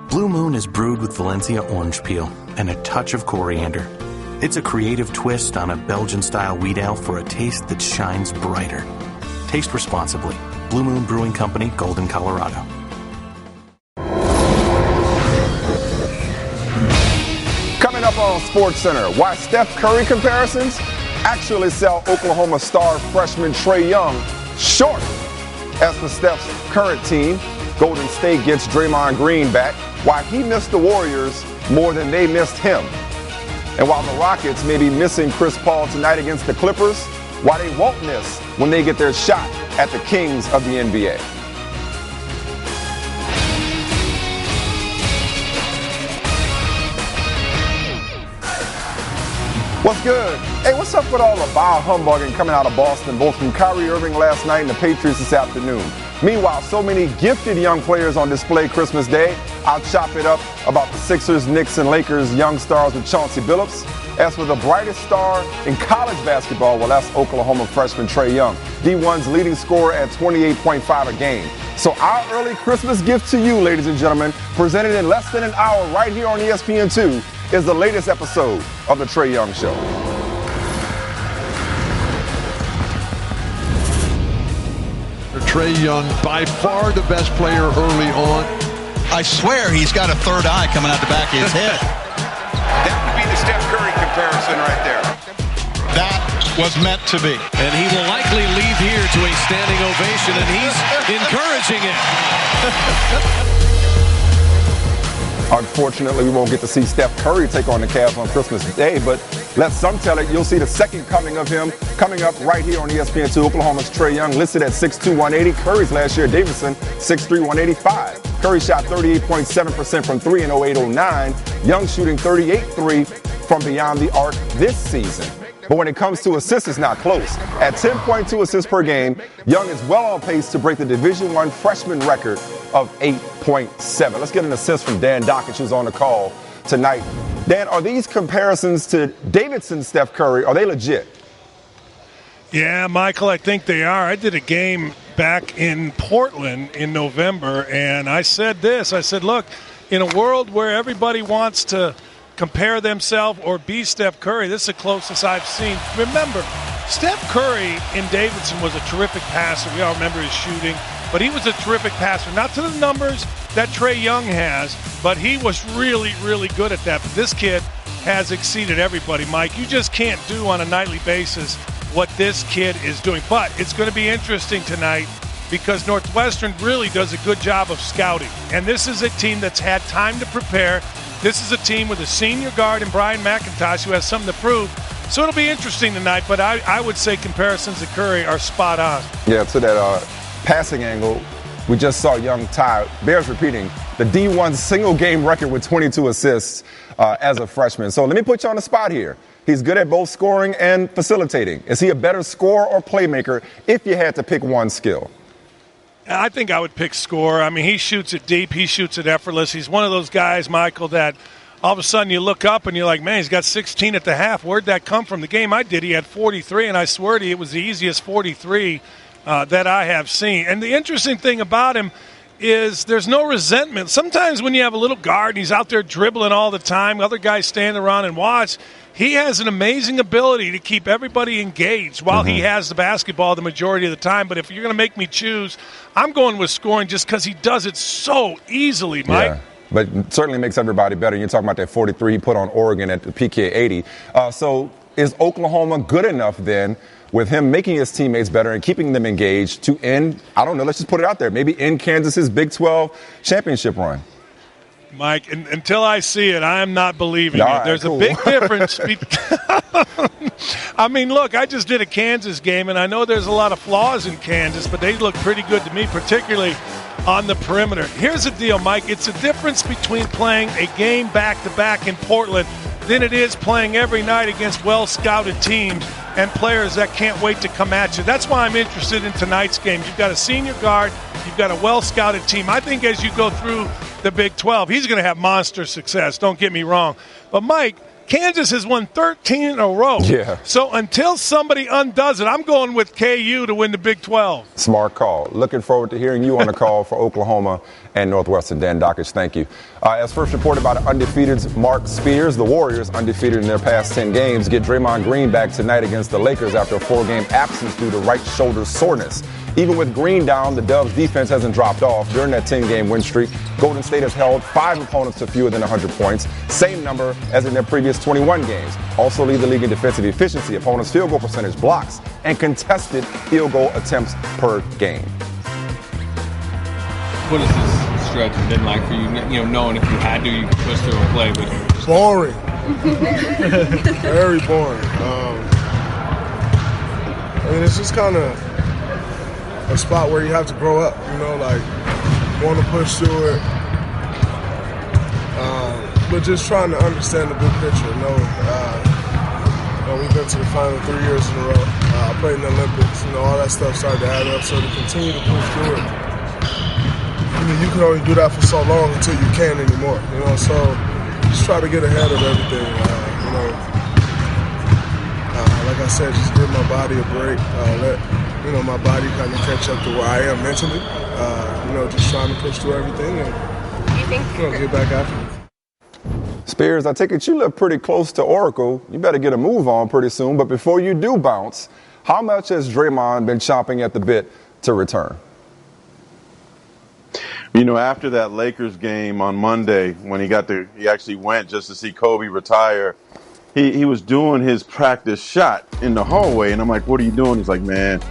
Blue Moon is brewed with Valencia orange peel and a touch of coriander. It's a creative twist on a Belgian-style wheat ale for a taste that shines brighter. Taste responsibly. Blue Moon Brewing Company, Golden, Colorado. Coming up on SportsCenter, why Steph Curry comparisons actually sell Oklahoma star freshman Trae Young short. As for Steph's current team, Golden State gets Draymond Green back, why he missed the Warriors more than they missed him. And while the Rockets may be missing Chris Paul tonight against the Clippers, why they won't miss when they get their shot at the Kings of the NBA. What's good? Hey, what's up with all the bile humbugging coming out of Boston, both from Kyrie Irving last night and the Patriots this afternoon? Meanwhile, so many gifted young players on display Christmas Day. I'll chop it up about the Sixers, Knicks, and Lakers young stars with Chauncey Billups. As for the brightest star in college basketball, well, that's Oklahoma freshman Trae Young, D1's leading scorer at 28.5 a game. So our early Christmas gift to you, ladies and gentlemen, presented in less than an hour right here on ESPN2, is the latest episode of The Trae Young Show. Trae Young, by far the best player early on. I swear he's got a third eye coming out the back of his head. That would be the Steph Curry comparison right there. That was meant to be. And he will likely leave here to a standing ovation, and he's encouraging it. Unfortunately, we won't get to see Steph Curry take on the Cavs on Christmas Day, but let some tell it, you'll see the second coming of him coming up right here on ESPN2. Oklahoma's Trae Young listed at 6'2", 180. Curry's last year, Davidson, 6'3", 185. Curry shot 38.7% from 3 in 08-09. Young shooting 38.3 from beyond the arc this season. But when it comes to assists, it's not close. At 10.2 assists per game, Young is well on pace to break the Division I freshman record of 8.7. Let's get an assist from Dan Dockich, who's on the call tonight. Dan, are these comparisons to Davidson, Steph Curry, are they legit? Yeah, Michael, I think they are. I did a game back in Portland in November, and I said this. I said, look, in a world where everybody wants to compare themselves or be Steph Curry, this is the closest I've seen. Remember, Steph Curry in Davidson was a terrific passer. We all remember his shooting, but he was a terrific passer. Not to the numbers that Trae Young has, but he was really, really good at that. But this kid has exceeded everybody, Mike. You just can't do on a nightly basis what this kid is doing. But it's going to be interesting tonight because Northwestern really does a good job of scouting. And this is a team that's had time to prepare. This is a team with a senior guard in Brian McIntosh who has something to prove. So it'll be interesting tonight, but I would say comparisons to Curry are spot on. Yeah, to that passing angle, we just saw young Ty, bears repeating, the D1 single game record with 22 assists as a freshman. So let me put you on the spot here. He's good at both scoring and facilitating. Is he a better scorer or playmaker if you had to pick one skill? I think I would pick score. I mean, he shoots it deep. He shoots it effortless. He's one of those guys, Michael, that all of a sudden you look up and you're like, man, he's got 16 at the half. Where'd that come from? The game I did, he had 43, and I swear to you, it was the easiest 43 that I have seen. And the interesting thing about him is there's no resentment. Sometimes when you have a little guard and he's out there dribbling all the time, other guys stand around and watch, he has an amazing ability to keep everybody engaged while he has the basketball the majority of the time. But if you're going to make me choose, I'm going with scoring just because he does it so easily, Mike. Yeah, but it certainly makes everybody better. You're talking about that 43 he put on Oregon at the PK 80. So is Oklahoma good enough then with him making his teammates better and keeping them engaged to end, I don't know, let's just put it out there, maybe end Kansas's Big 12 championship run? Mike, until I see it, I am not believing it. Right, There's cool. a big difference. I mean, look, I just did a Kansas game, and I know there's a lot of flaws in Kansas, but they look pretty good to me, particularly on the perimeter. Here's the deal, Mike. It's a difference between playing a game back-to-back in Portland than it is playing every night against well-scouted teams and players that can't wait to come at you. That's why I'm interested in tonight's game. You've got a senior guard. You've got a well-scouted team. I think as you go through the Big 12, he's going to have monster success. Don't get me wrong. But, Mike, Kansas has won 13 in a row. Yeah. So until somebody undoes it, I'm going with KU to win the Big 12. Smart call. Looking forward to hearing you on the call for Oklahoma and Northwestern. Dan Dockich, thank you. As first reported by the undefeated Mark Spears, the Warriors, undefeated in their past 10 games, get Draymond Green back tonight against the Lakers after a 4-game absence due to right shoulder soreness. Even with Green down, the Dubs' defense hasn't dropped off during that 10-game win streak. Golden State has held 5 opponents to fewer than 100 points, same number as in their previous 21 games. Also lead the league in defensive efficiency, opponents' field goal percentage, blocks, and contested field goal attempts per game. What has this stretch been like for you? You know, knowing if you had to, you could push through and play, but boring, very boring. I mean, it's just kind of a spot where you have to grow up, you know, like want to push through it, but just trying to understand the big picture. You know, we've been to the final 3 years in a row. I played in the Olympics, you know, all that stuff started to add up. So to continue to push through it, you can only do that for so long until you can't anymore. You know, so just try to get ahead of everything. You know, like I said, just give my body a break. Let my body kind of catch up to where I am mentally. Just trying to push through everything and get back after it. Spears, I take it you live pretty close to Oracle. You better get a move on pretty soon. But before you do bounce, how much has Draymond been chomping at the bit to return? You know, after that Lakers game on Monday, when he actually went just to see Kobe retire, he was doing his practice shot in the hallway. And I'm like, what are you doing? He's like, man,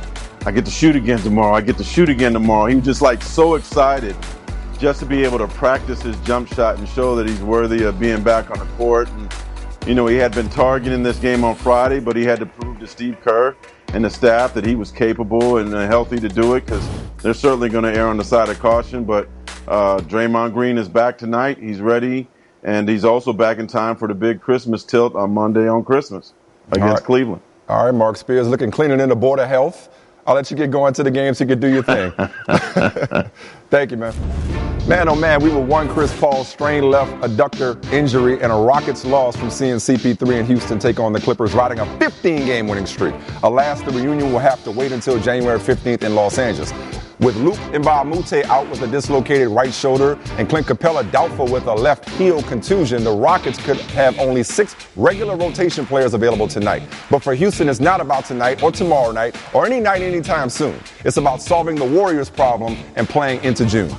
I get to shoot again tomorrow. I get to shoot again tomorrow. He was just like so excited just to be able to practice his jump shot and show that he's worthy of being back on the court. And, you know, he had been targeting this game on Friday, but he had to prove to Steve Kerr and the staff that he was capable and healthy to do it, because they're certainly going to err on the side of caution. But Draymond Green is back tonight. He's ready, and he's also back in time for the big Christmas tilt on Monday on Christmas against Cleveland. All right, Mark Spears looking cleaner than the Board of Health. I'll let you get going to the game so you can do your thing. Thank you, man. Man, oh man, we were one Chris Paul strained left adductor injury and a Rockets loss from seeing CP3 in Houston take on the Clippers, riding a 15-game winning streak. Alas, the reunion will have to wait until January 15th in Los Angeles. With Luke Mbamute out with a dislocated right shoulder and Clint Capella doubtful with a left heel contusion, the Rockets could have only 6 regular rotation players available tonight. But for Houston, it's not about tonight or tomorrow night or any night anytime soon. It's about solving the Warriors' problem and playing into June.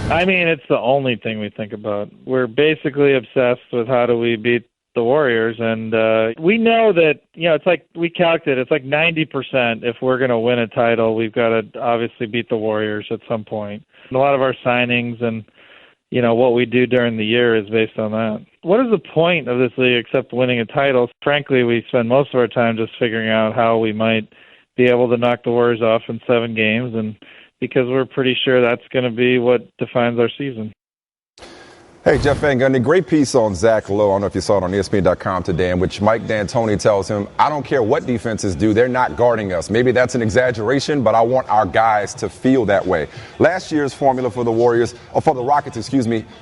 I mean, it's the only thing we think about. We're basically obsessed with how do we beat the Warriors, and we know that, you know, it's like we calculated, it's like 90% if we're going to win a title, we've got to obviously beat the Warriors at some point. And a lot of our signings and, you know, what we do during the year is based on that. What is the point of this league except winning a title? Frankly, we spend most of our time just figuring out how we might be able to knock the Warriors off in 7 games, and because we're pretty sure that's going to be what defines our season. Hey, Jeff Van Gundy, great piece on Zach Lowe. I don't know if you saw it on ESPN.com today, in which Mike D'Antoni tells him, I don't care what defenses do, they're not guarding us. Maybe that's an exaggeration, but I want our guys to feel that way. Last year's formula for the Warriors, or for the Rockets,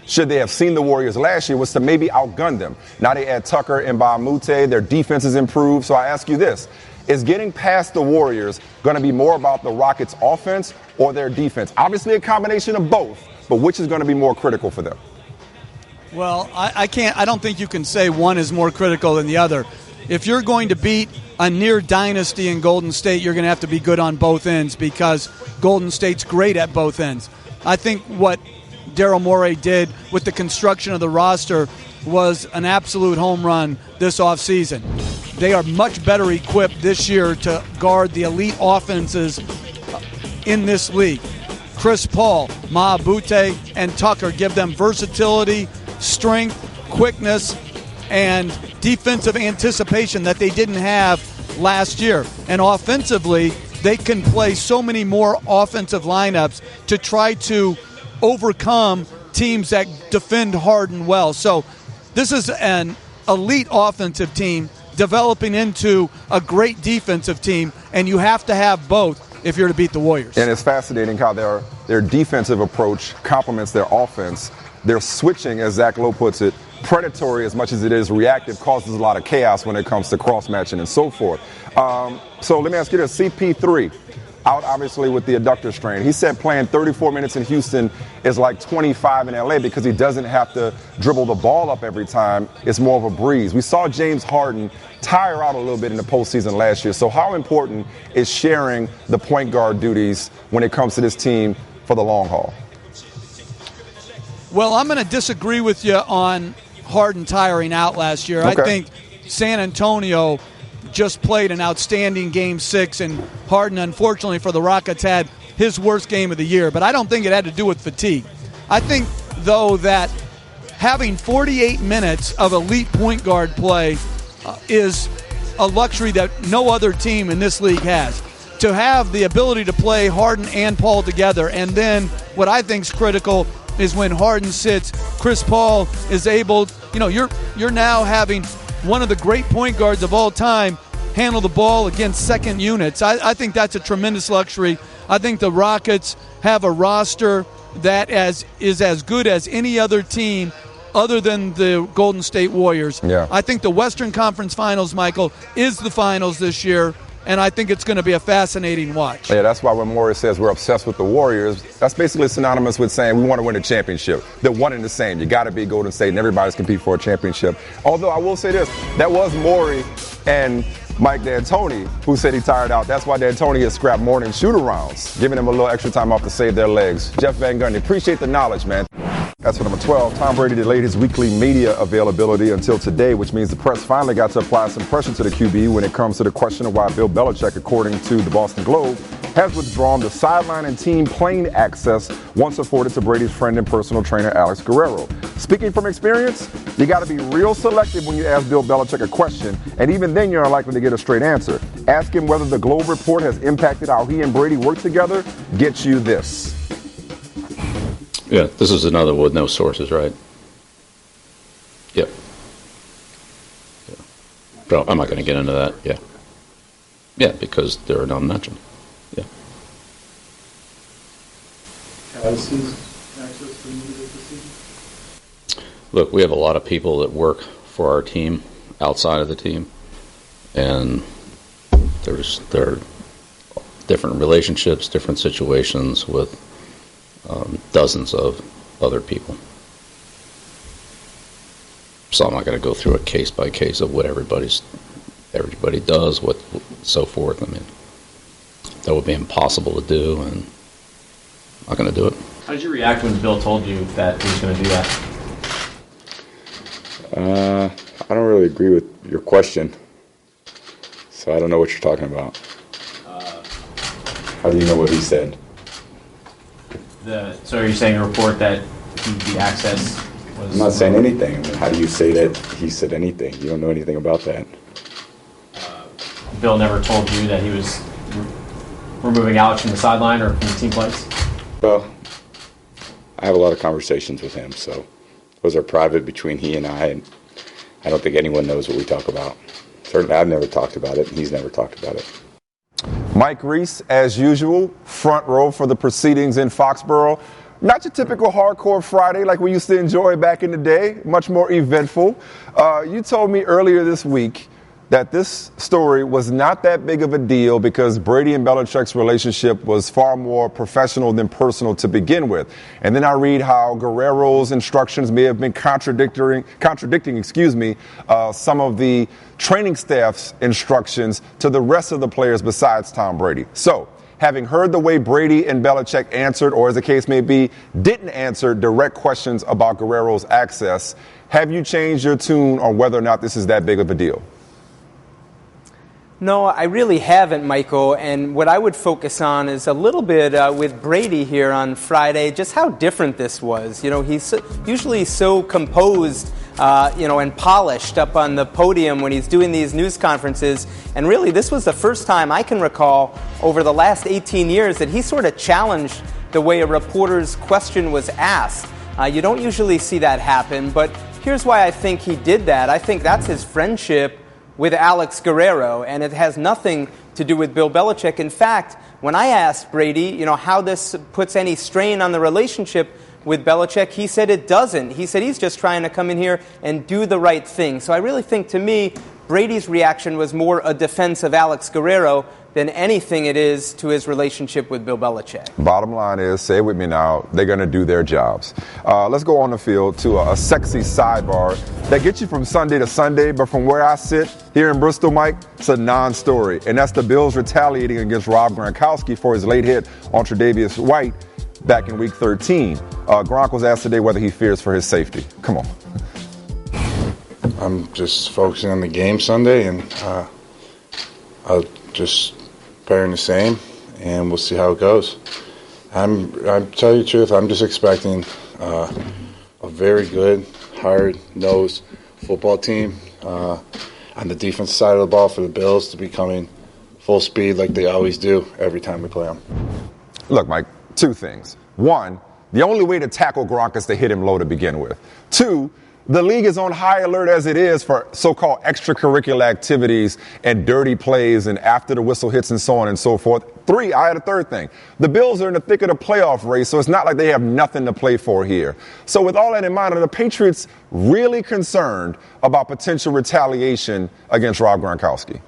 should they have seen the Warriors last year, was to maybe outgun them. Now they add Tucker and Mbamute, their defense has improved. So I ask you this, is getting past the Warriors going to be more about the Rockets' offense or their defense? Obviously a combination of both, but which is going to be more critical for them? Well, I don't think you can say one is more critical than the other. If you're going to beat a near dynasty in Golden State, you're going to have to be good on both ends, because Golden State's great at both ends. I think what Daryl Morey did with the construction of the roster was an absolute home run this offseason. They are much better equipped this year to guard the elite offenses in this league. Chris Paul, Mbamute, and Tucker give them versatility, strength, quickness, and defensive anticipation that they didn't have last year. And offensively, they can play so many more offensive lineups to try to overcome teams that defend hard and well. So this is an elite offensive team developing into a great defensive team, and you have to have both if you're to beat the Warriors. And it's fascinating how their defensive approach complements their offense. Their switching, as Zach Lowe puts it, predatory as much as it is reactive, causes a lot of chaos when it comes to cross-matching and so forth. So let me ask you this, CP3, out obviously with the adductor strain. He said playing 34 minutes in Houston is like 25 in LA because he doesn't have to dribble the ball up every time. It's more of a breeze. We saw James Harden tire out a little bit in the postseason last year. So how important is sharing the point guard duties when it comes to this team for the long haul? Well, I'm going to disagree with you on Harden tiring out last year. Okay. I think San Antonio just played an outstanding Game 6, and Harden, unfortunately for the Rockets, had his worst game of the year. But I don't think it had to do with fatigue. I think, though, that having 48 minutes of elite point guard play is a luxury that no other team in this league has. To have the ability to play Harden and Paul together, and then what I think is critical is when Harden sits, Chris Paul is able, you're now having one of the great point guards of all time handle the ball against second units. I think that's a tremendous luxury. I think the Rockets have a roster that is as good as any other team other than the Golden State Warriors. Yeah. I think the Western Conference Finals, Michael, is the finals this year, and I think it's going to be a fascinating watch. Yeah, that's why when Morris says we're obsessed with the Warriors, that's basically synonymous with saying we want to win a championship. They're one and the same. You got to be Golden State, and everybody's compete for a championship. Although I will say this, that was Morey and Mike D'Antoni who said he tired out. That's why D'Antoni has scrapped morning shoot-arounds, giving them a little extra time off to save their legs. Jeff Van Gundy, appreciate the knowledge, man. As for number 12, Tom Brady delayed his weekly media availability until today, which means the press finally got to apply some pressure to the QB when it comes to the question of why Bill Belichick, according to the Boston Globe, has withdrawn the sideline and team plane access once afforded to Brady's friend and personal trainer, Alex Guerrero. Speaking from experience, you got to be real selective when you ask Bill Belichick a question, and even then you're unlikely to get a straight answer. Ask him whether the Globe report has impacted how he and Brady work together. Gets you this. Yeah, this is another with no sources, right? Yep. Yeah. But I'm not going to get into that. Yeah. Yeah, because there are none mentioned. Yeah. Has his access to media this season? Look, we have a lot of people that work for our team outside of the team, and there are different relationships, different situations with dozens of other people. So I'm not going to go through a case by case of what everybody does, what so forth. I mean, that would be impossible to do, and I'm not going to do it. How did you react when Bill told you that he was going to do that? I don't really agree with your question, so I don't know what you're talking about. How do you know what he said? So are you saying a report that the access was... I'm not saying anything. I mean, how do you say that he said anything? You don't know anything about that. Bill never told you that he was removing Alex from the sideline or from the team plays? Well, I have a lot of conversations with him, so those are private between he and I don't think anyone knows what we talk about. Certainly I've never talked about it, and he's never talked about it. Mike Reese, as usual, front row for the proceedings in Foxborough. Not your typical hardcore Friday like we used to enjoy back in the day, much more eventful. You told me earlier this week that this story was not that big of a deal because Brady and Belichick's relationship was far more professional than personal to begin with. And then I read how Guerrero's instructions may have been contradicting some of the training staff's instructions to the rest of the players besides Tom Brady. So, having heard the way Brady and Belichick answered, or as the case may be, didn't answer direct questions about Guerrero's access, have you changed your tune on whether or not this is that big of a deal? No, I really haven't, Michael, and what I would focus on is a little bit with Brady here on Friday, just how different this was. You know, he's usually so composed, and polished up on the podium when he's doing these news conferences, and really this was the first time I can recall over the last 18 years that he sort of challenged the way a reporter's question was asked. You don't usually see that happen, but here's why I think he did that. I think that's his friendship with Alex Guerrero, and it has nothing to do with Bill Belichick. In fact, when I asked Brady, how this puts any strain on the relationship with Belichick, he said it doesn't. He said he's just trying to come in here and do the right thing. So I really think, to me, Brady's reaction was more a defense of Alex Guerrero than anything it is to his relationship with Bill Belichick. Bottom line is, say it with me now, they're going to do their jobs. Let's go on the field to a sexy sidebar that gets you from Sunday to Sunday, but from where I sit here in Bristol, Mike, it's a non-story. And that's the Bills retaliating against Rob Gronkowski for his late hit on Tre'Davious White back in Week 13. Gronk was asked today whether he fears for his safety. Come on. I'm just focusing on the game Sunday, and I'll just preparing the same, and we'll see how it goes. I'm telling you the truth, I'm just expecting a very good, hard-nosed football team on the defensive side of the ball for the Bills to be coming full speed like they always do every time we play them. Look, Mike, two things. One, the only way to tackle Gronk is to hit him low to begin with. Two, the league is on high alert as it is for so-called extracurricular activities and dirty plays and after the whistle hits and so on and so forth. Three, I had a third thing. The Bills are in the thick of the playoff race, so it's not like they have nothing to play for here. So with all that in mind, are the Patriots really concerned about potential retaliation against Rob Gronkowski?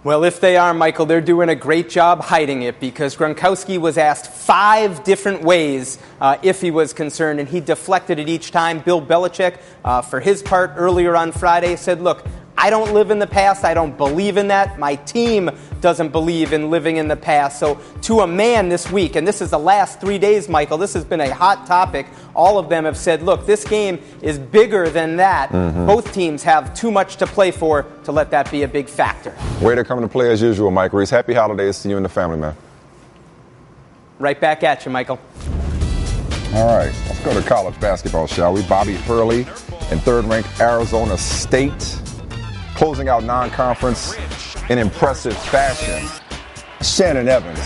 Well, if they are, Michael, they're doing a great job hiding it, because Gronkowski was asked 5 different ways if he was concerned, and he deflected it each time. Bill Belichick, for his part, earlier on Friday, said, look, I don't live in the past. I don't believe in that. My team doesn't believe in living in the past. So to a man this week, and this is the last 3 days, Michael, this has been a hot topic. All of them have said, look, this game is bigger than that. Mm-hmm. Both teams have too much to play for to let that be a big factor. Way to come to play as usual, Mike Reese. Happy holidays to you and the family, man. Right back at you, Michael. All right, let's go to college basketball, shall we? Bobby Hurley in third-ranked Arizona State, closing out non-conference in impressive fashion. Shannon Evans,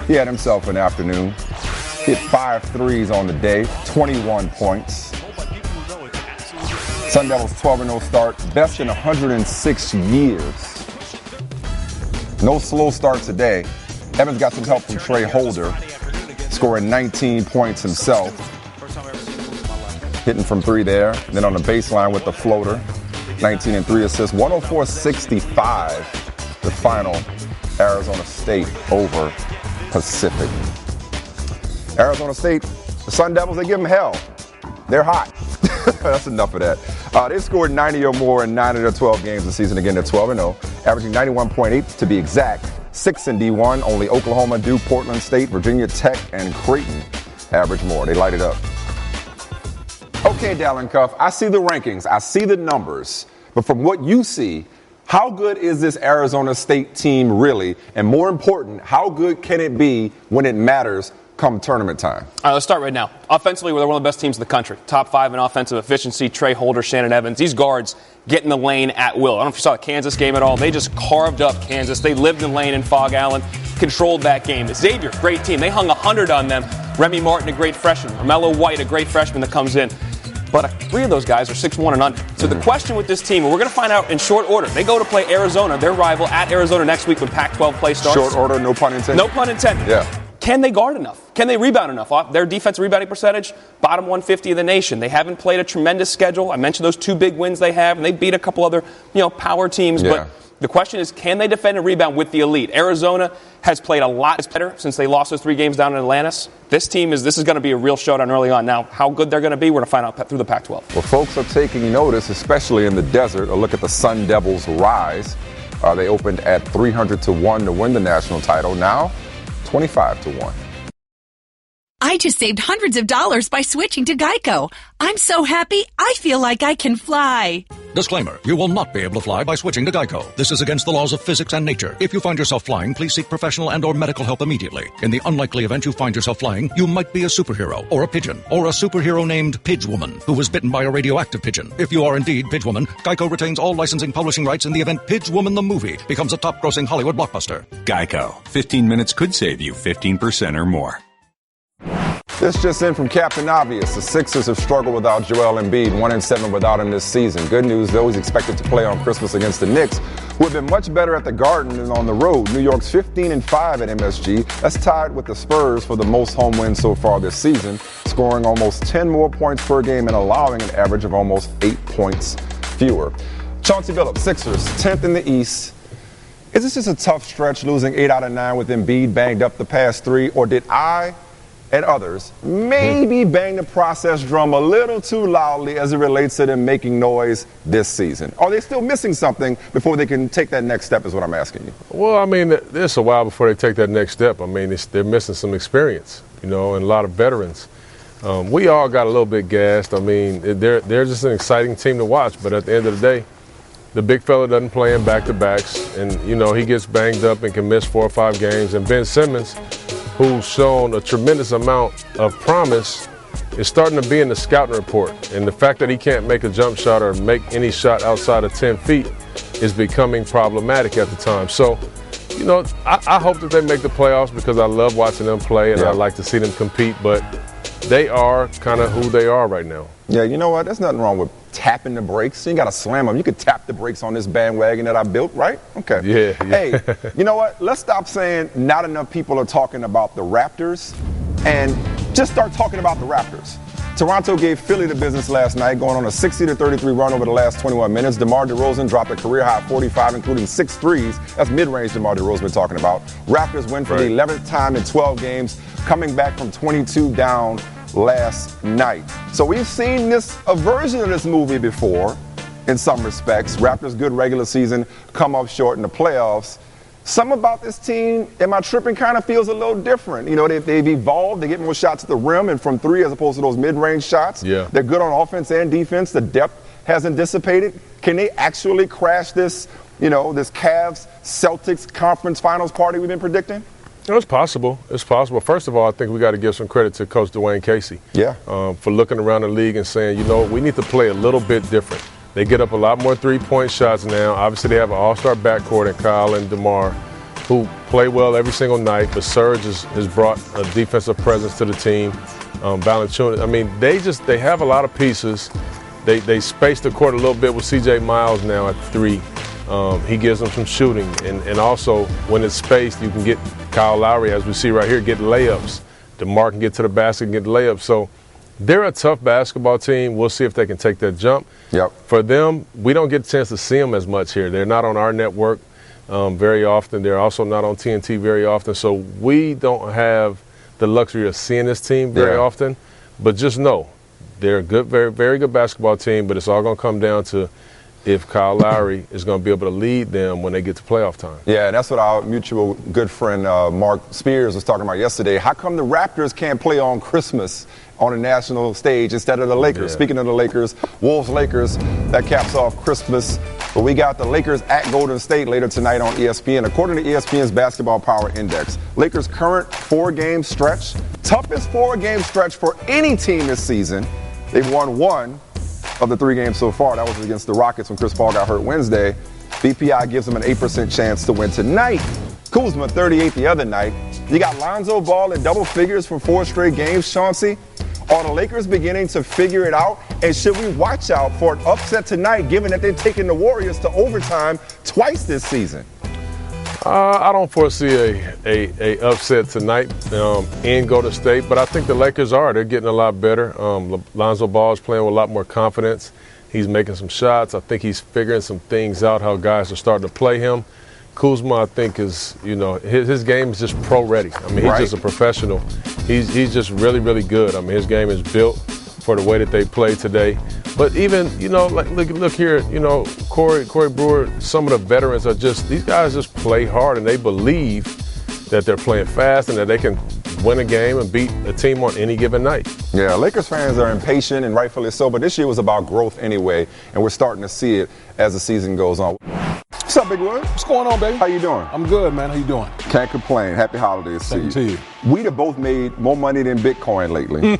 he had himself an afternoon. Hit 5 threes on the day, 21 points. Sun Devils 12-0 start, best in 106 years. No slow start today. Evans got some help from Trey Holder, scoring 19 points himself. Hitting from 3 there. Then on the baseline with the floater, 19 and 3 assists. 104-65, the final. Arizona State over Pacific. Arizona State, the Sun Devils, they give them hell. They're hot. That's enough of that. They scored 90 or more in 9 of their 12 games this season. Again, they're 12-0, averaging 91.8 to be exact. 6 in D1. Only Oklahoma, Duke, Portland State, Virginia Tech, and Creighton average more. They light it up. Okay, Dallin Cuff, I see the rankings. I see the numbers. But from what you see, how good is this Arizona State team really? And more important, how good can it be when it matters come tournament time? All right, let's start right now. Offensively, we're one of the best teams in the country. Top 5 in offensive efficiency. Trey Holder, Shannon Evans. These guards get in the lane at will. I don't know if you saw the Kansas game at all. They just carved up Kansas. They lived in the lane in Fog Allen, controlled that game. Xavier, great team. They hung 100 on them. Remy Martin, a great freshman. Romello White, a great freshman that comes in. But 3 of those guys are 6'1" and under. So the question with this team, and we're going to find out in short order. They go to play Arizona, their rival, at Arizona next week when Pac-12 play starts. Short order, no pun intended. No pun intended. Yeah. Can they guard enough? Can they rebound enough? Their defensive rebounding percentage, bottom 150 of the nation. They haven't played a tremendous schedule. I mentioned those 2 big wins they have, and they beat a couple other, power teams. Yeah. But the question is, can they defend and rebound with the elite? Arizona has played a lot better since they lost those 3 games down in Atlantis. This is going to be a real showdown early on. Now, how good they're going to be, we're going to find out through the Pac-12. Well, folks are taking notice, especially in the desert. A look at the Sun Devils' rise. They opened at 300-1 to win the national title. Now, 25-1. I just saved hundreds of dollars by switching to Geico. I'm so happy, I feel like I can fly. Disclaimer, you will not be able to fly by switching to Geico. This is against the laws of physics and nature. If you find yourself flying, please seek professional and or medical help immediately. In the unlikely event you find yourself flying, you might be a superhero, or a pigeon, or a superhero named Pidgewoman, who was bitten by a radioactive pigeon. If you are indeed Pidgewoman, Geico retains all licensing publishing rights in the event Pidgewoman the movie becomes a top-grossing Hollywood blockbuster. Geico. 15 minutes could save you 15% or more. This just in from Captain Obvious. The Sixers have struggled without Joel Embiid, 1-7 without him this season. Good news, though, he's expected to play on Christmas against the Knicks, who have been much better at the Garden than on the road. New York's 15-5 at MSG. That's tied with the Spurs for the most home wins so far this season, scoring almost 10 more points per game and allowing an average of almost 8 points fewer. Chauncey Billups, Sixers, 10th in the East. Is this just a tough stretch, losing 8 out of 9 with Embiid banged up the past 3, or did I and others maybe bang the process drum a little too loudly as it relates to them making noise this season? Are they still missing something before they can take that next step is what I'm asking you? Well, I mean, it's a while before they take that next step. I mean, they're missing some experience, and a lot of veterans. We all got a little bit gassed. I mean, they're just an exciting team to watch, but at the end of the day, the big fella doesn't play in back-to-backs, and, he gets banged up and can miss 4 or 5 games. And Ben Simmons, who's shown a tremendous amount of promise, is starting to be in the scouting report. And the fact that he can't make a jump shot or make any shot outside of 10 feet is becoming problematic at the time. So, I hope that they make the playoffs because I love watching them play and I like to see them compete, but they are kind of who they are right now. Yeah, you know what? There's nothing wrong with tapping the brakes. You ain't got to slam them. You could tap the brakes on this bandwagon that I built, right? Okay. Yeah. Hey, you know what? Let's stop saying not enough people are talking about the Raptors and just start talking about the Raptors. Toronto gave Philly the business last night, going on a 60-33 run over the last 21 minutes. DeMar DeRozan dropped a career-high 45, including 6 threes. That's mid-range DeMar DeRozan we're talking about. Raptors win for the 11th time in 12 games, coming back from 22 down last night. So we've seen a version of this movie before in some respects. Raptors' good regular season come up short in the playoffs. Some about this team, am I tripping, kind of feels a little different. They've evolved. They get more shots at the rim and from 3 as opposed to those mid-range shots. Yeah. They're good on offense and defense. The depth hasn't dissipated. Can they actually crash this, this Cavs-Celtics conference finals party we've been predicting? It's possible. It's possible. First of all, I think we got to give some credit to Coach Dwayne Casey. Yeah. For looking around the league and saying, we need to play a little bit different. They get up a lot more three-point shots now. Obviously, they have an all-star backcourt in Kyle and DeMar, who play well every single night. But Serge has brought a defensive presence to the team. Valanciunas. I mean, they have a lot of pieces. They space the court a little bit with C.J. Miles now at 3. He gives them some shooting. And also, when it's spaced, you can get Kyle Lowry, as we see right here, get layups. DeMar can get to the basket and get layups. So they're a tough basketball team. We'll see if they can take that jump. Yep. For them, we don't get a chance to see them as much here. They're not on our network very often. They're also not on TNT very often. So we don't have the luxury of seeing this team very often. But just know, they're a good, very, very good basketball team, but it's all going to come down to if Kyle Lowry is going to be able to lead them when they get to playoff time. Yeah, that's what our mutual good friend Mark Spears was talking about yesterday. How come the Raptors can't play on Christmas on a national stage instead of the Lakers? Yeah. Speaking of the Lakers, Wolves-Lakers, that caps off Christmas. But we got the Lakers at Golden State later tonight on ESPN. According to ESPN's Basketball Power Index, Lakers' current 4-game stretch, toughest 4-game stretch for any team this season. They've won 1 of the 3 games so far. That was against the Rockets when Chris Paul got hurt Wednesday. BPI gives them an 8% chance to win tonight. Kuzma 38 the other night. You got Lonzo Ball in double figures for 4 straight games, Chauncey. Are the Lakers beginning to figure it out? And should we watch out for an upset tonight, given that they're taking the Warriors to overtime twice this season? I don't foresee a upset tonight in Golden State, but I think the Lakers are. They're getting a lot better. Lonzo Ball is playing with a lot more confidence. He's making some shots. I think he's figuring some things out, how guys are starting to play him. Kuzma, I think, is, his game is just pro-ready. I mean, he's just a professional. He's just really, really good. I mean, his game is built for the way that they play today. But even, like look here, Corey Brewer, some of the veterans are these guys just play hard and they believe that they're playing fast and that they can win a game and beat a team on any given night. Yeah, Lakers fans are impatient and rightfully so, but this year was about growth anyway, and we're starting to see it as the season goes on. What's up, Big Wood? What's going on, baby? How you doing? I'm good, man. How you doing? Can't complain. Happy holidays to you. We have both made more money than Bitcoin lately.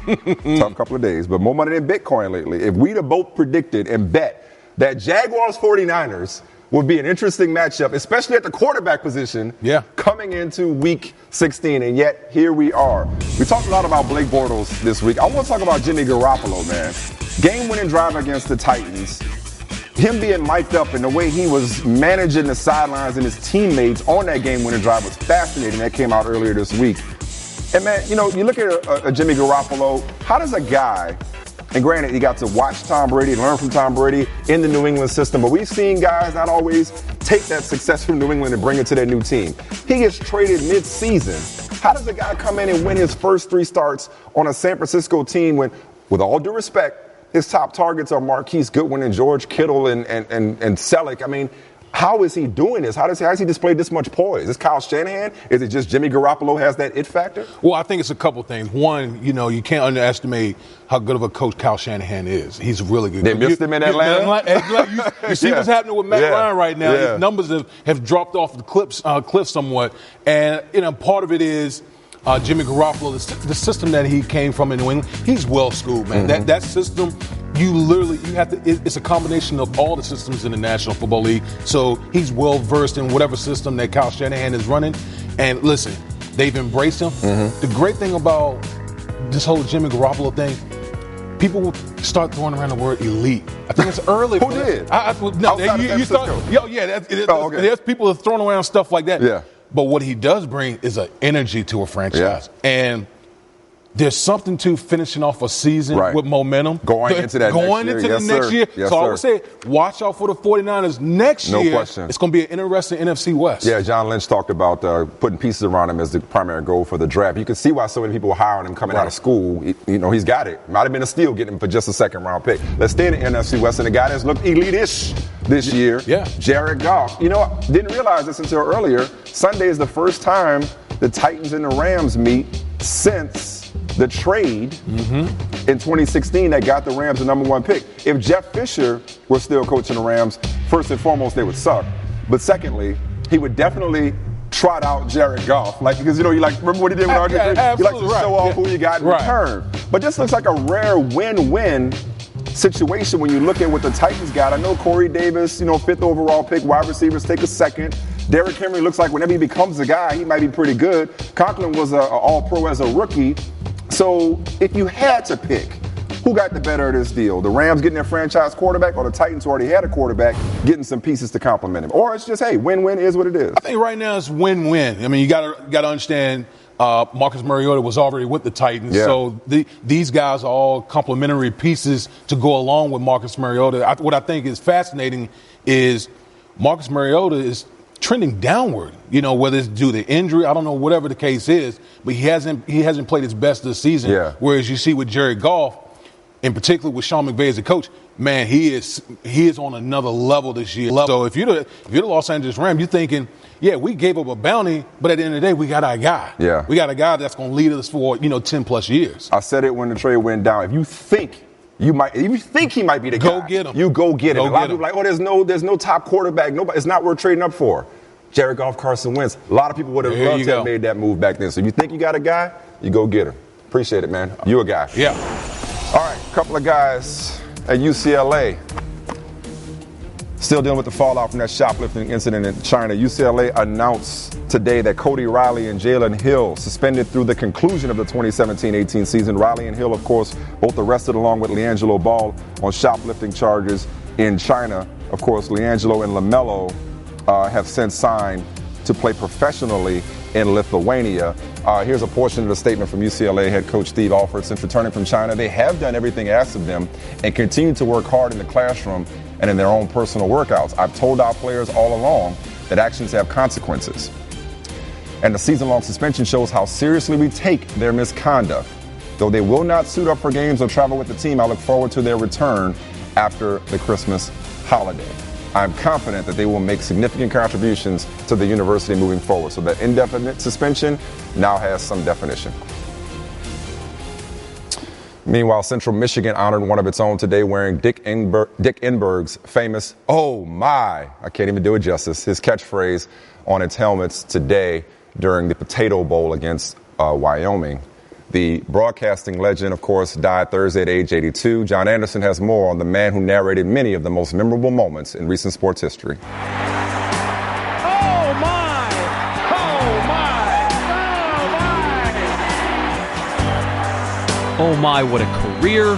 Tough couple of days, but more money than Bitcoin lately. If we'd have both predicted and bet that Jaguars 49ers would be an interesting matchup, especially at the quarterback position, coming into week 16, and yet here we are. We talked a lot about Blake Bortles this week. I want to talk about Jimmy Garoppolo, man. Game-winning drive against the Titans. Him being mic'd up and the way he was managing the sidelines and his teammates on that game-winning drive was fascinating. That came out earlier this week. And, man, you look at a Jimmy Garoppolo, how does a guy And granted, he got to watch Tom Brady, learn from Tom Brady in the New England system. But we've seen guys not always take that success from New England and bring it to their new team. He gets traded mid-season. How does a guy come in and win his first 3 starts on a San Francisco team when, with all due respect, his top targets are Marquise Goodwin and George Kittle and Selleck? I mean, how is he doing this? How has he displayed this much poise? Is this Kyle Shanahan? Is it just Jimmy Garoppolo has that it factor? Well, I think it's a couple things. One, you can't underestimate how good of a coach Kyle Shanahan is. He's really good. They missed him in Atlanta. You see what's happening with Matt Ryan right now. Yeah. His numbers have dropped off the cliff somewhat. And, part of it is Jimmy Garoppolo, the system that he came from in New England. He's well schooled, man. Mm-hmm. That system, it's a combination of all the systems in the National Football League. So he's well versed in whatever system that Kyle Shanahan is running. And listen, they've embraced him. Mm-hmm. The great thing about this whole Jimmy Garoppolo thing, people will start throwing around the word elite. I think it's early. Who did? There's people that are throwing around stuff like that. Yeah. But what he does bring is an energy to a franchise. Yeah. And there's something to finishing off a season with momentum. Going into the next year. Yes, so I would say watch out for the 49ers next year. No question. It's going to be an interesting NFC West. Yeah, John Lynch talked about putting pieces around him as the primary goal for the draft. You can see why so many people were hiring him coming out of school. He's got it. Might have been a steal getting him for just a second-round pick. Let's stay in the NFC West, and the guy that's looked elite-ish this year, Jared Goff. Didn't realize this until earlier. Sunday is the first time the Titans and the Rams meet since the trade in 2016 that got the Rams the number 1 pick. If Jeff Fisher were still coaching the Rams, first and foremost, they would suck. But secondly, he would definitely trot out Jared Goff. Because, remember what he did with RJ? You like to show off who you got in return. But this looks like a rare win-win situation when you look at what the Titans got. I know Corey Davis, 5th overall pick, wide receivers take a second. Derrick Henry looks like whenever he becomes a guy, he might be pretty good. Conklin was an all-pro as a rookie. So if you had to pick, who got the better of this deal? The Rams getting their franchise quarterback, or the Titans who already had a quarterback getting some pieces to complement him? Or it's just, hey, win-win is what it is. I think right now it's win-win. I mean, you got to understand Marcus Mariota was already with the Titans. Yeah. So these guys are all complementary pieces to go along with Marcus Mariota. What I think is fascinating is Marcus Mariota is trending downward, whether it's due to injury, I don't know, whatever the case is, but he hasn't played his best this season. Yeah. Whereas you see with Jared Goff, in particular with Sean McVay as the coach, man, he is on another level this year. So if you're the Los Angeles Rams, you're thinking, yeah, we gave up a bounty, but at the end of the day, we got our guy. Yeah. We got a guy that's going to lead us for 10 plus years. I said it when the trade went down. If you think he might be the guy, go get him. You go get him. A lot of people are like, there's no top quarterback. It's not worth trading up for. Jared Goff, Carson Wentz. A lot of people would have loved to have made that move back then. So if you think you got a guy, you go get him. Appreciate it, man. You a guy. Yeah. All right, a couple of guys at UCLA still dealing with the fallout from that shoplifting incident in China. UCLA announced today that Cody Riley and Jalen Hill suspended through the conclusion of the 2017-18 season. Riley and Hill, of course, both arrested along with LiAngelo Ball on shoplifting charges in China. Of course, LiAngelo and LaMelo have since signed to play professionally in Lithuania. Here's a portion of the statement from UCLA head coach Steve Alford. Since returning from China, they have done everything asked of them and continue to work hard in the classroom and in their own personal workouts. I've told our players all along that actions have consequences. And the season-long suspension shows how seriously we take their misconduct. Though they will not suit up for games or travel with the team, I look forward to their return after the Christmas holiday. I'm confident that they will make significant contributions to the university moving forward. So that indefinite suspension now has some definition. Meanwhile, Central Michigan honored one of its own today wearing Dick Enberg's famous, "Oh my," I can't even do it justice, his catchphrase on its helmets today during the Potato Bowl against Wyoming. The broadcasting legend, of course, died Thursday at age 82. John Anderson has more on the man who narrated many of the most memorable moments in recent sports history. Oh, my! Oh, my! Oh, my, what a career.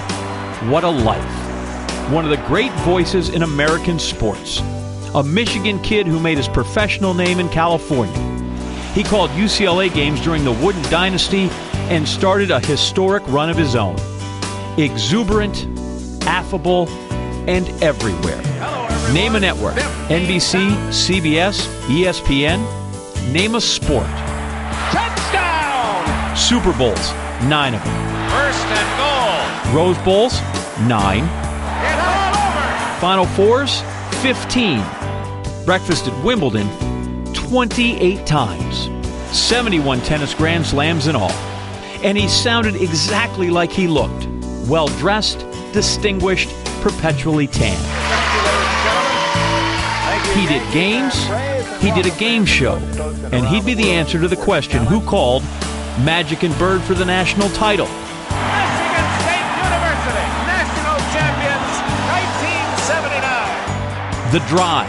What a life. One of the great voices in American sports. A Michigan kid who made his professional name in California. He called UCLA games during the Wooden Dynasty and started a historic run of his own. exuberant, affable, and everywhere. Name a network. NBC, CBS, ESPN. Name a sport. Touchdown! Super Bowls, 9 of them. First and goal. Rose Bowls, 9. It's all over. Final Fours, 15. Breakfast at Wimbledon, 28 times. 71 tennis Grand Slams in all. And he sounded exactly like he looked. Well-dressed, distinguished, perpetually tan. He did games, he did a game show, and he'd be the answer to the question, who called Magic and Bird for the national title? Michigan State University, national champions, 1979. The Drive.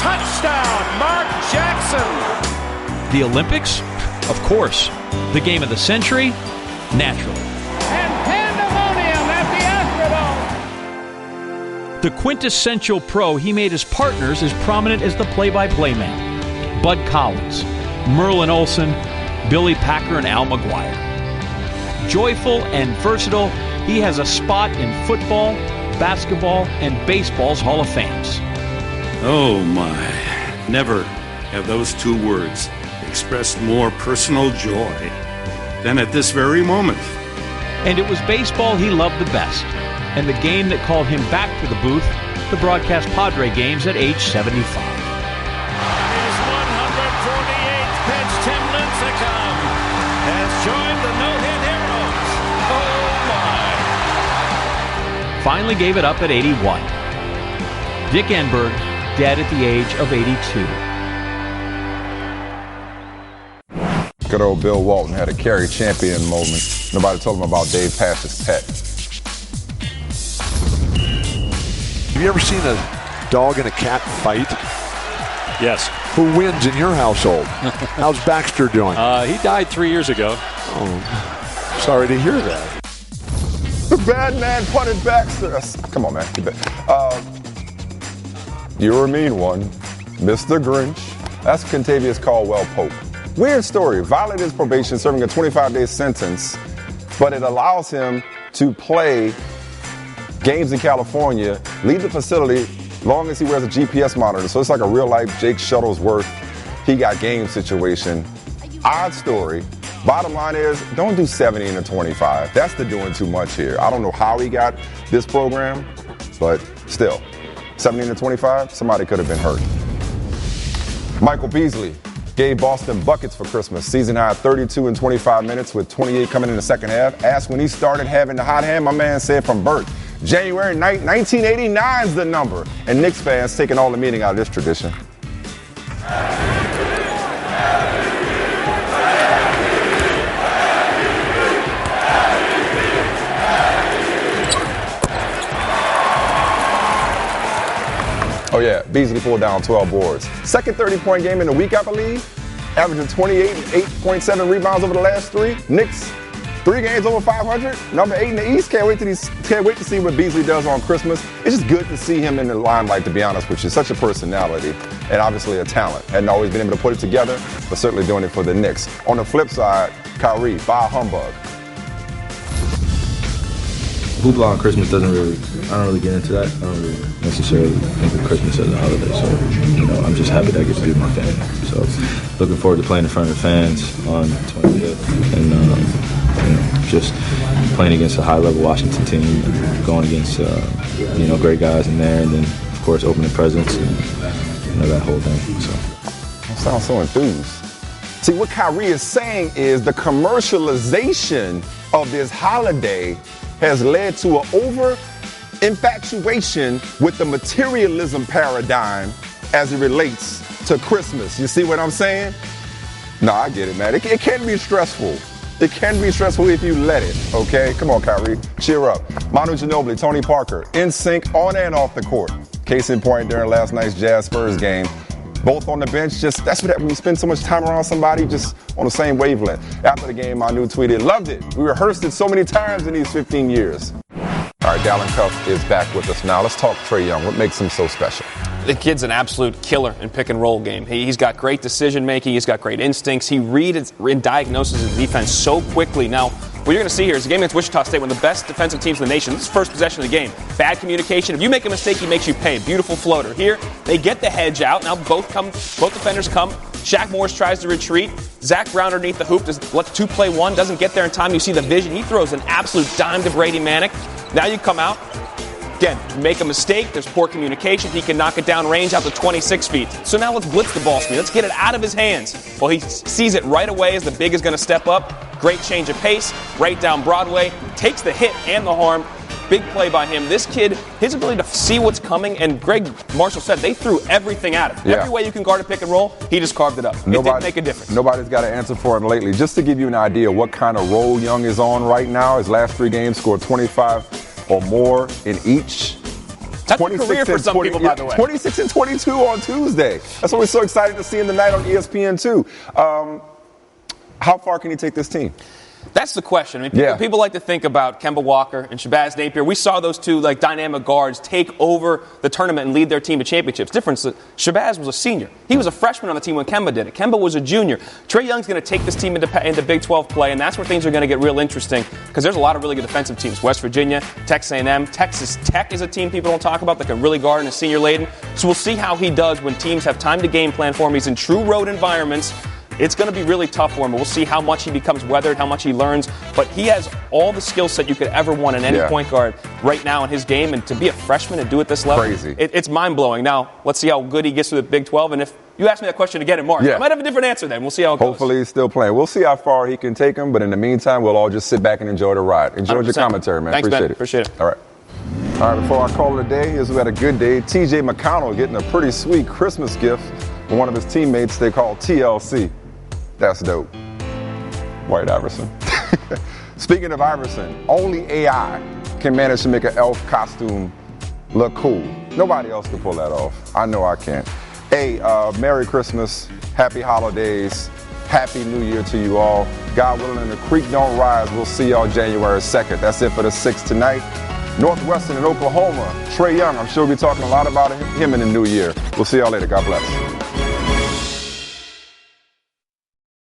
Touchdown, Mark Jackson. The Olympics? Of course. The game of the century? Naturally. And pandemonium at the Astrodome. The quintessential pro, he made his partners as prominent as the play-by-play man. Bud Collins, Merlin Olsen, Billy Packer, and Al McGuire. Joyful and versatile, he has a spot in football, basketball, and baseball's Hall of Fames. Oh my, never have those two words expressed more personal joy than at this very moment. And it was baseball he loved the best, and the game that called him back to the booth to broadcast Padre games at age 75. His 148th pitch, Tim Lincecum, has joined the no-hit heroes. Oh my! Finally gave it up at 81. Dick Enberg, dead at the age of 82. Good old Bill Walton had a Kerry champion moment. Nobody told him about Dave Pash's pet. Have you ever seen a dog and a cat fight? Yes. Who wins in your household? How's Baxter doing? He died 3 years ago. Oh, sorry to hear that. The bad man punted Baxter. Come on, man. You're a mean one, Mr. Grinch. That's Contavious Caldwell Pope. Weird story. Violated his probation, serving a 25-day sentence, but it allows him to play games in California, leave the facility, long as he wears a GPS monitor. So it's like a real-life Jake Shuttlesworth, he got game situation. Odd story. Bottom line is, don't do 17 to 25. That's the doing too much here. I don't know how he got this program, but still, 17 to 25, somebody could have been hurt. Michael Beasley gave Boston buckets for Christmas. Season high 32 in 25 minutes with 28 coming in the second half. Asked when he started having the hot hand, my man said from birth. January 9th, 1989 is the number. And Knicks fans taking all the meaning out of this tradition. Oh, yeah, Beasley pulled down 12 boards. Second 30-point game in the week, I believe. Averaging 28 and 8.7 rebounds over the last three. Knicks, 3 games over 500. Number 8 in the East. Can't wait to see what Beasley does on Christmas. It's just good to see him in the limelight, to be honest with you. Such a personality and obviously a talent. Hadn't always been able to put it together, but certainly doing it for the Knicks. On the flip side, Kyrie, by humbug. Hoopla on Christmas I don't really get into that. I don't really necessarily think of Christmas as a holiday. So, I'm just happy that I get to be with my family. So, looking forward to playing in front of the fans on 25th. And, just playing against a high-level Washington team, and going against, great guys in there. And then, of course, opening presents and, that whole thing. So. Don't sound so enthused. See, what Kyrie is saying is the commercialization of this holiday has led to an over-infatuation with the materialism paradigm as it relates to Christmas. You see what I'm saying? No, I get it, man. It can be stressful. It can be stressful if you let it, okay? Come on, Kyrie. Cheer up. Manu Ginobili, Tony Parker, in sync on and off the court. Case in point during last night's Jazz-Spurs game. Both on the bench, that's what when you spend so much time around somebody, just on the same wavelength. After the game, Manu tweeted, "Loved it. We rehearsed it so many times in these 15 years." All right, Dallin Cuff is back with us now. Let's talk Trae Young. What makes him so special? The kid's an absolute killer in pick and roll game. He's got great decision making. He's got great instincts. He reads and diagnoses his defense so quickly. Now, what you're going to see here is a game against Wichita State, one of the best defensive teams in the nation. This is the first possession of the game. Bad communication. If you make a mistake, he makes you pay. Beautiful floater. Here, they get the hedge out. Now both defenders come. Shaq Morris tries to retreat. Zach Brown underneath the hoop. Lets 2-play-1. Doesn't get there in time. You see the vision. He throws an absolute dime to Brady Manick. Now you come out. Again, make a mistake. There's poor communication. He can knock it down range out to 26 feet. So now let's blitz the ball screen. Let's get it out of his hands. Well, he sees it right away as the big is going to step up. Great change of pace. Right down Broadway. Takes the hit and the harm. Big play by him. This kid, his ability to see what's coming, and Greg Marshall said they threw everything at him. Yeah. Every way you can guard a pick and roll, he just carved it up. It didn't make a difference. Nobody's got an answer for him lately. Just to give you an idea what kind of role Young is on right now, his last 3 games scored 25 or more in each. That's a career for some people, by the way. 26 and 22 on Tuesday. That's why we're so excited to see him tonight on ESPN2. How far can he take this team? That's the question. I mean, people like to think about Kemba Walker and Shabazz Napier. We saw those two dynamic guards take over the tournament and lead their team to championships. Difference, Shabazz was a senior. He was a freshman on the team when Kemba did it. Kemba was a junior. Trae Young's going to take this team into Big 12 play, and that's where things are going to get real interesting because there's a lot of really good defensive teams. West Virginia, Texas A&M, Texas Tech is a team people don't talk about that can really guard in a senior laden. So we'll see how he does when teams have time to game plan for him. He's in true road environments. It's going to be really tough for him. We'll see how much he becomes weathered, how much he learns. But he has all the skill set you could ever want in any point guard right now in his game. And to be a freshman and do it this level, it's mind-blowing. Now, let's see how good he gets to the Big 12. And if you ask me that question again in March, I might have a different answer then. We'll see how it goes. Hopefully he's still playing. We'll see how far he can take him. But in the meantime, we'll all just sit back and enjoy the ride. Enjoy your commentary, man. Thanks, Appreciate Ben. it. Appreciate it. All right, before I call it a day, here's who had a good day. T.J. McConnell getting a pretty sweet Christmas gift from one of his teammates they call TLC. That's dope. White Iverson. Speaking of Iverson, only AI can manage to make an elf costume look cool. Nobody else can pull that off. I know I can't. Hey, Merry Christmas, Happy Holidays, Happy New Year to you all. God willing and the creek don't rise. We'll see y'all January 2nd. That's it for the 6th tonight. Northwestern in Oklahoma, Trae Young. I'm sure we'll be talking a lot about him in the new year. We'll see y'all later. God bless.